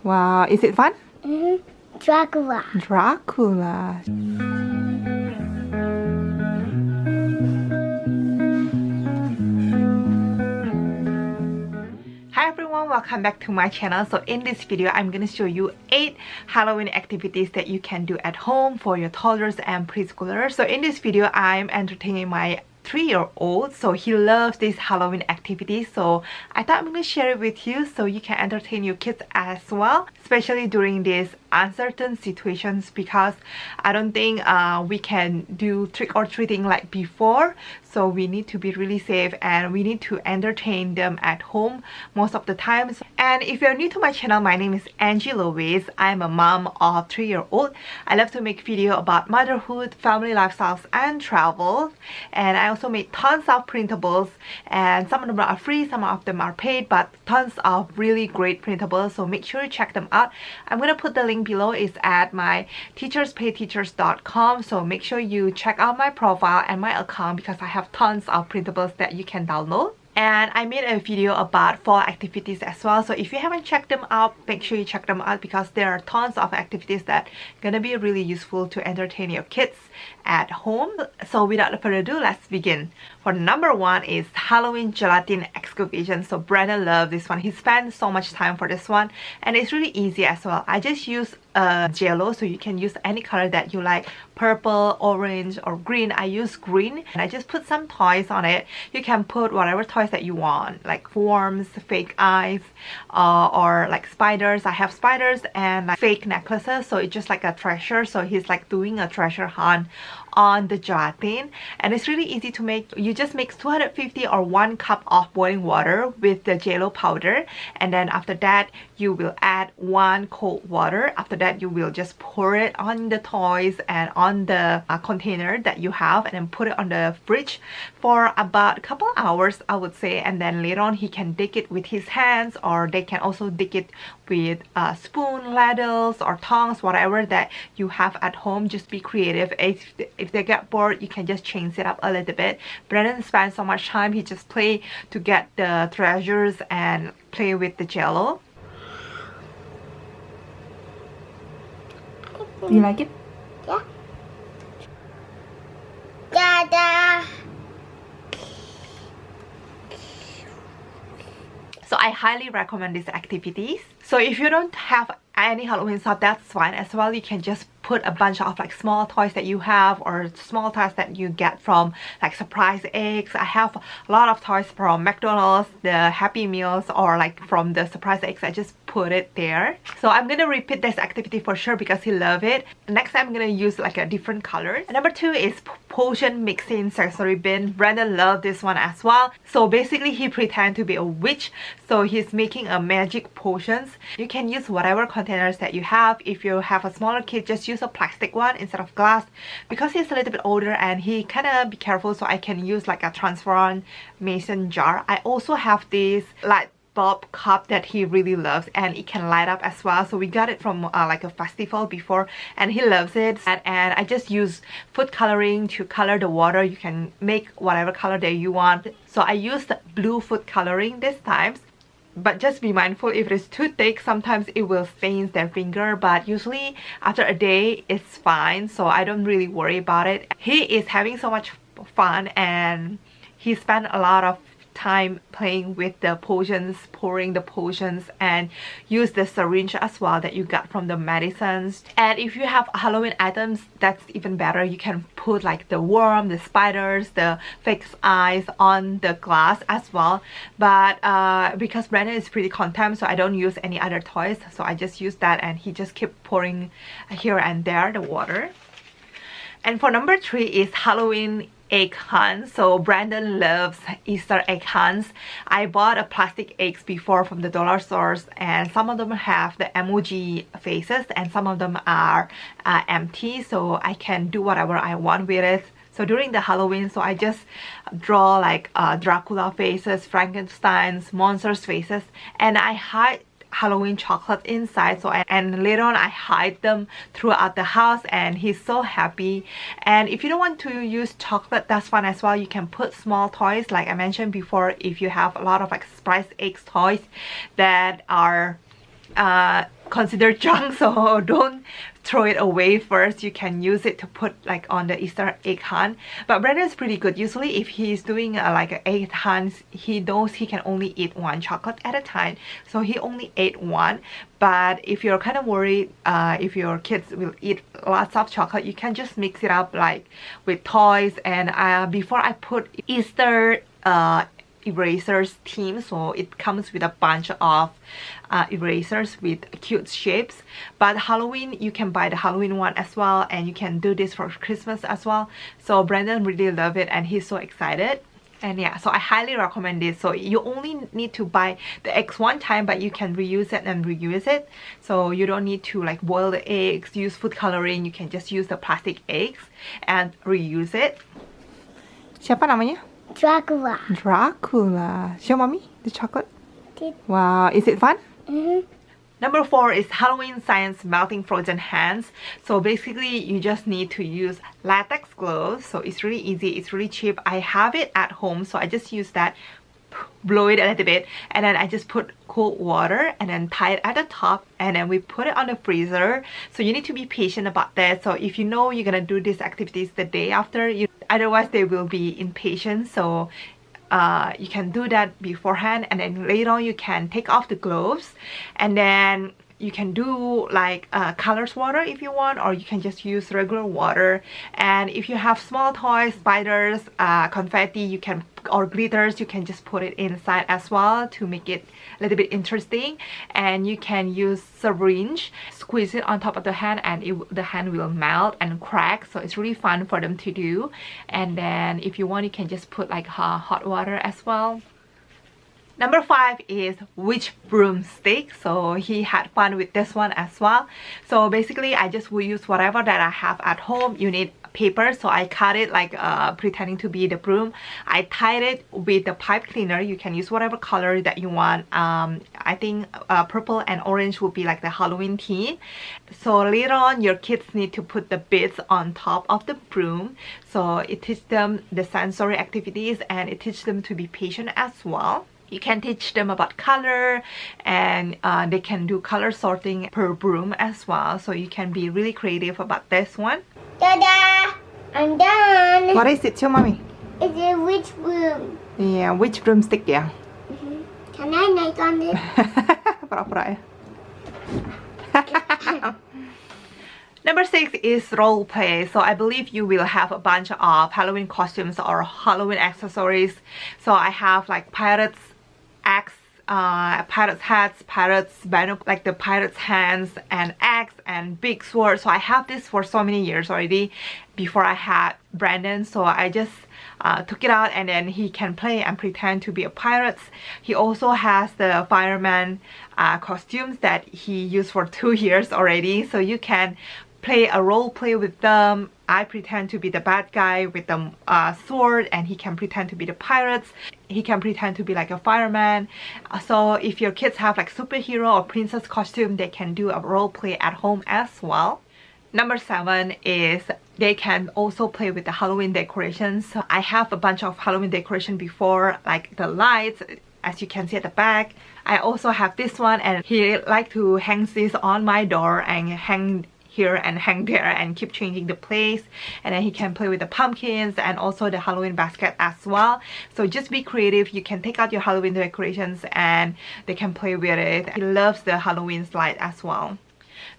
Wow, is it fun? Dracula. Dracula. Hi everyone, welcome back to my channel. So in this video, I'm going to show you 8 Halloween activities that you can do at home for your toddlers and preschoolers. So in this video, I'm entertaining my 3-year-old, so he loves these Halloween activities, so I thought I'm going to share it with you so you can entertain your kids as well, especially during these uncertain situations, because I don't think we can do trick-or-treating like before, so we need to be really safe and we need to entertain them at home most of the times. And if you're new to my channel, my name is Angie Lowis. I'm a mom of 3-year-old. I love to make video about motherhood, family lifestyles and travel, and I also made tons of printables, and some of them are free, some of them are paid, but tons of really great printables, so make sure you check them out. I'm gonna put the link below. It's at my teacherspayteachers.com, so make sure you check out my profile and my account because I have tons of printables that you can download. And I made a video about fall activities as well, so if you haven't checked them out, make sure you check them out because there are tons of activities that are gonna be really useful to entertain your kids at home. So without further ado, let's begin. For number 1 is Halloween Gelatin Excavation. So Brandon loved this one. He spent so much time for this one, and it's really easy as well. I just use Jello, so you can use any color that you like, purple, orange or green. I use green, and I just put some toys on it. You can put whatever toys that you want, like worms, fake eyes, or like spiders. I have spiders and like fake necklaces, so it's just like a treasure. So he's like doing a treasure hunt on the gelatin, and it's really easy to make. You just mix 250 or 1 cup of boiling water with the Jello powder, and then after that you will add 1 cold water. After that you will just pour it on the toys and on the container that you have, and then put it on the fridge for about a couple hours, I would say, and then later on he can dig it with his hands, or they can also dig it with spoon, ladles or tongs, whatever that you have at home. Just be creative. If they get bored, you can just change it up a little bit. Brandon spends so much time, he just play to get the treasures and play with the Jello. Do you like it? Yeah. Dada. So I highly recommend these activities. So if you don't have any Halloween stuff, that's fine as well. You can just put a bunch of like small toys that you have, or small toys that you get from like surprise eggs. I have a lot of toys from McDonald's, the Happy Meals, or like from the surprise eggs. I just put it there. So I'm gonna repeat this activity for sure because he loved it. Next time I'm gonna use like a different color. And number 2 is potion mixing sensory bin. Brandon loved this one as well. So basically he pretend to be a witch, so he's making a magic potions. You can use whatever containers that you have. If you have a smaller kid, just use a plastic one instead of glass, because he's a little bit older and he kind of be careful, so I can use like a transparent mason jar. I also have this light bulb cup that he really loves, and it can light up as well. So we got it from like a festival before, and he loves it. And I just use food coloring to color the water. You can make whatever color that you want. So I used blue food coloring this time, but just be mindful, if it is too thick, sometimes it will stain their finger, but usually after a day it's fine, so I don't really worry about it. He is having so much fun, and he spent a lot of time playing with the potions, pouring the potions, and use the syringe as well that you got from the medicines. And if you have Halloween items, that's even better. You can put like the worm, the spiders, the fake eyes on the glass as well. But because Brandon is pretty content, so I don't use any other toys, so I just use that, and he just keep pouring here and there the water. And for number 3 is Halloween egg hunt. So Brandon loves Easter egg hunts. I bought a plastic eggs before from the dollar stores, and some of them have the emoji faces and some of them are empty, so I can do whatever I want with it. So during the Halloween, so I just draw like Dracula faces, Frankenstein's, monsters faces, and I hide Halloween chocolate inside. So and later on I hide them throughout the house, and he's so happy. And if you don't want to use chocolate, that's fine as well. You can put small toys like I mentioned before. If you have a lot of like surprise eggs toys that are considered junk, so don't throw it away first. You can use it to put like on the Easter egg hunt. But Brandon's pretty good. Usually if he's doing like an egg hunt, he knows he can only eat one chocolate at a time, so he only ate one. But if you're kind of worried if your kids will eat lots of chocolate, you can just mix it up like with toys. And before I put Easter erasers team, so it comes with a bunch of erasers with cute shapes. But Halloween, you can buy the Halloween one as well, and you can do this for Christmas as well. So Brandon really loved it and he's so excited. And yeah, so I highly recommend this. So you only need to buy the eggs one time, but you can reuse it and reuse it. So you don't need to like boil the eggs, use food coloring. You can just use the plastic eggs and reuse it. Siapa namanya? Dracula. Dracula. Show mommy the chocolate. Did- Wow, is it fun? Mm-hmm. Number 4 is Halloween Science Melting Frozen Hands. So basically you just need to use latex gloves. So it's really easy, it's really cheap. I have it at home, so I just use that, blow it a little bit, and then I just put cold water and then tie it at the top, and then we put it on the freezer. So you need to be patient about that. So if you know you're gonna do these activities the day after, otherwise they will be impatient. So you can do that beforehand, and then later on you can take off the gloves, and then you can do like colors water if you want, or you can just use regular water. And if you have small toys, spiders, confetti, you can, or glitters, you can just put it inside as well to make it a little bit interesting. And you can use syringe, squeeze it on top of the hand, and the hand will melt and crack. So it's really fun for them to do. And then if you want, you can just put like hot water as well. Number 5 is witch broomstick. So he had fun with this one as well. So basically I just will use whatever that I have at home. You need paper, so I cut it like pretending to be the broom. I tied it with the pipe cleaner. You can use whatever color that you want. I think purple and orange would be like the Halloween theme. So later on your kids need to put the bits on top of the broom. So it teaches them the sensory activities, and it teaches them to be patient as well. You can teach them about color, and they can do color sorting per broom as well. So you can be really creative about this one. Ta-da! I'm done. What is it? Show mommy. It's a witch broom. Yeah, witch broomstick, yeah. Can I make on it? Pura-pura ya. Number 6 is role play. So I believe you will have a bunch of Halloween costumes or Halloween accessories. So I have like pirates axe, pirates hats, pirates binoculars, like the pirates hands, and axe and big sword. So I have this for so many years already before I had Brandon. So I just took it out, and then he can play and pretend to be a pirate. He also has the fireman costumes that he used for 2 years already. So you can play a role play with them. I pretend to be the bad guy with the sword, and he can pretend to be the pirates. He can pretend to be like a fireman. So if your kids have like superhero or princess costume, they can do a role play at home as well. Number 7 is they can also play with the Halloween decorations. So I have a bunch of Halloween decoration before, like the lights, as you can see at the back. I also have this one, and he like to hang this on my door and hang here and hang there and keep changing the place. And then he can play with the pumpkins and also the Halloween basket as well. So just be creative. You can take out your Halloween decorations and they can play with it. He loves the Halloween slide as well.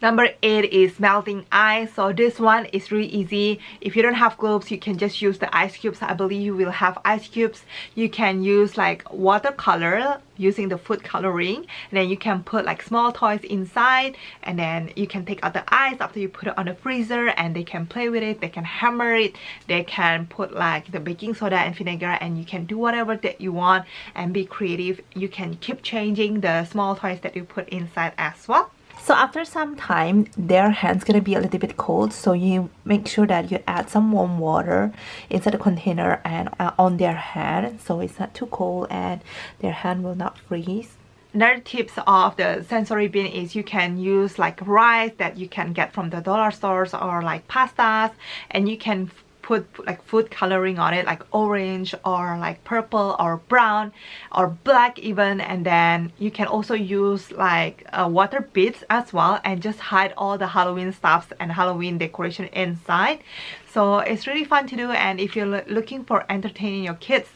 Number 8 is melting ice. So this one is really easy. If you don't have gloves, you can just use the ice cubes. I believe you will have ice cubes. You can use like watercolor using the food coloring, and then you can put like small toys inside, and then you can take out the ice after you put it on the freezer, and they can play with it. They can hammer it. They can put like the baking soda and vinegar, and you can do whatever that you want and be creative. You can keep changing the small toys that you put inside as well. So after some time, their hands gonna be a little bit cold, so you make sure that you add some warm water inside the container and on their hand, so it's not too cold and their hand will not freeze. Another tips of the sensory bin is you can use like rice that you can get from the dollar stores or like pastas, and you can put like food coloring on it, like orange or like purple or brown or black even, and then you can also use like water beads as well and just hide all the Halloween stuffs and Halloween decoration inside. So it's really fun to do, and if you're looking for entertaining your kids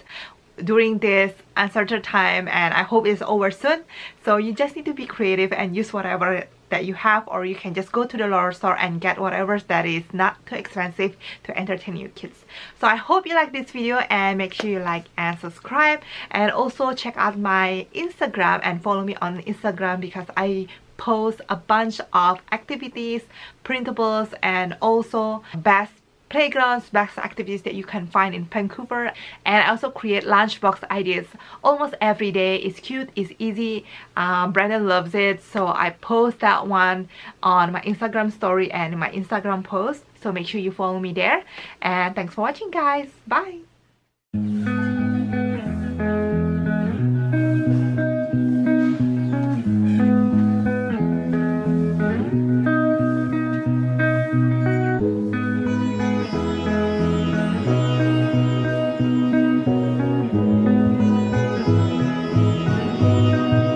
during this uncertain time, and I hope it's over soon, so you just need to be creative and use whatever that you have, or you can just go to the local store and get whatever that is not too expensive to entertain your kids. So I hope you like this video, and make sure you like and subscribe, and also check out my Instagram and follow me on Instagram because I post a bunch of activities, printables, and also best playgrounds, best activities that you can find in Vancouver. And I also create lunchbox ideas almost every day. It's cute, it's easy. Brandon loves it, so I post that one on my Instagram story and my Instagram post, so make sure you follow me there. And thanks for watching, guys. Bye.